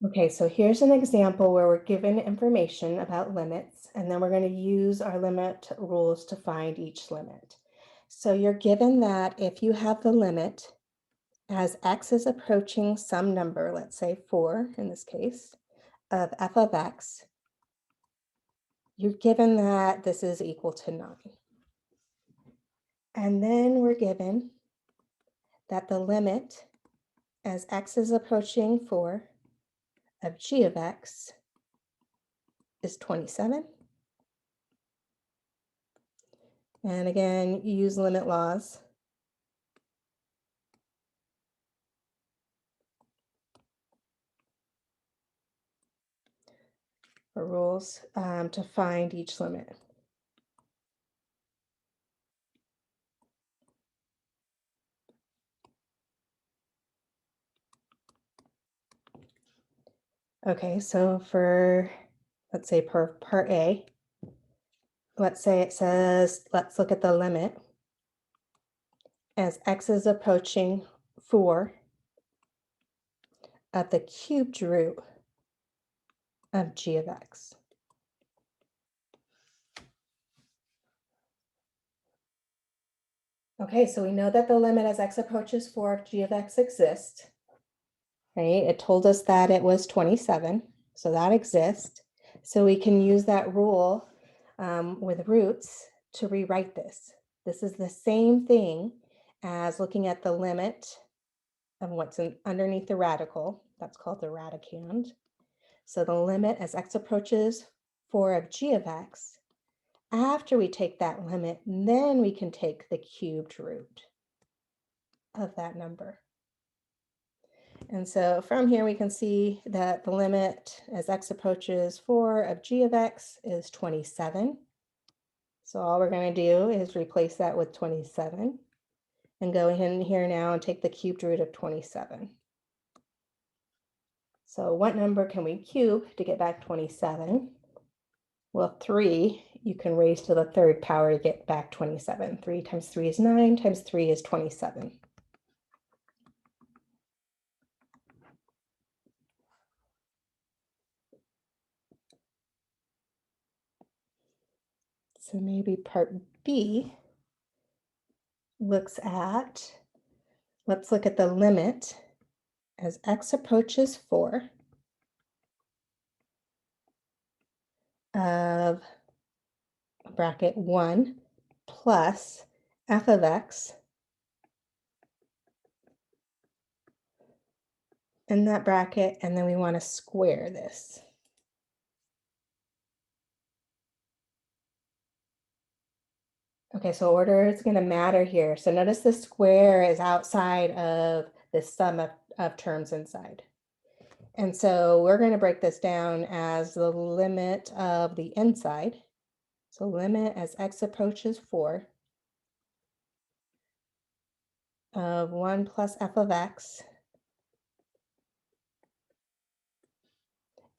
Okay, so here's an example where we're given information about limits, and then we're going to use our limit rules to find each limit. So you're given that if you have the limit as x is approaching some number, let's say 4 in this case, of f of x, you're given that this is equal to 9. And then we're given that the limit as x is approaching 4 of g of x is 27. And again, you use limit laws. Or rules to find each limit. Okay, so for, let's say for part A, let's say it says, let's look at the limit as x is approaching 4 of the cubed root of g of x. Okay, so we know that the limit as x approaches 4 of g of x exists, right? It told us that it was 27, so that exists. So we can use that rule with roots to rewrite this. This is the same thing as looking at the limit of what's underneath the radical. That's called the radicand. So the limit as x approaches 4 of g of x, after we take that limit, then we can take the cubed root of that number. And so from here, we can see that the limit as x approaches 4 of g of x is 27. So all we're going to do is replace that with 27 and go in here now and take the cubed root of 27. So what number can we cube to get back 27? Well, 3 you can raise to the third power to get back 27. 3 times 3 is 9, times 3 is 27. So maybe part B looks at, let's look at the limit as x approaches 4 of bracket 1 plus f of x in that bracket, and then we want to square this. Okay, so order is going to matter here. So notice the square is outside of the sum of terms inside. And so we're going to break this down as the limit of the inside. So limit as x approaches 4 of 1 plus f of x.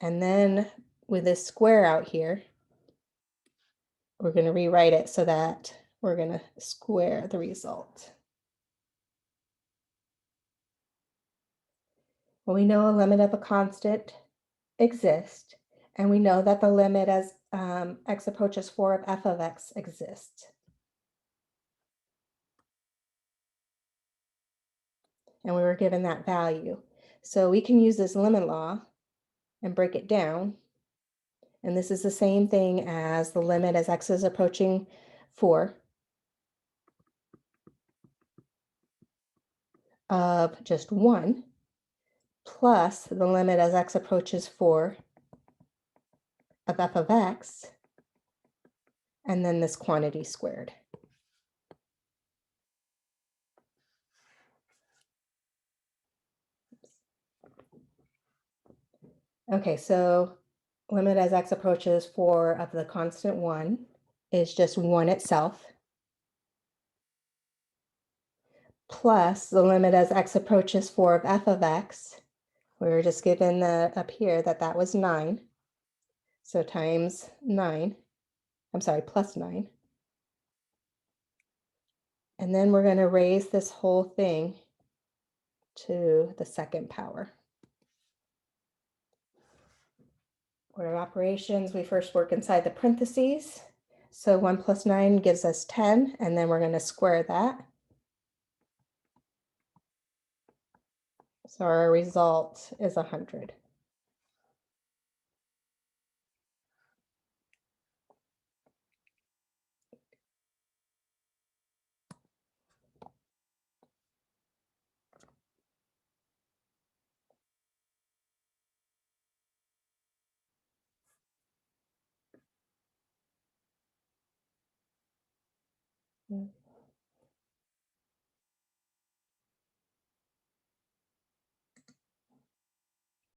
And then with this square out here, we're going to rewrite it so that we're going to square the result. Well, we know a limit of a constant exists, and we know that the limit as x approaches 4 of f of x exists. And we were given that value. So we can use this limit law and break it down. And this is the same thing as the limit as x is approaching 4 of just 1 plus the limit as x approaches 4 of f of x, and then this quantity squared. Okay, so limit as x approaches 4 of the constant 1 is just 1 itself, plus the limit as x approaches 4 of f of x. We were just given up here that that was 9. So times 9, I'm sorry, plus 9. And then we're going to raise this whole thing to the second power. Order of operations, we first work inside the parentheses. So 1 plus 9 gives us 10, and then we're going to square that. So our result is 100.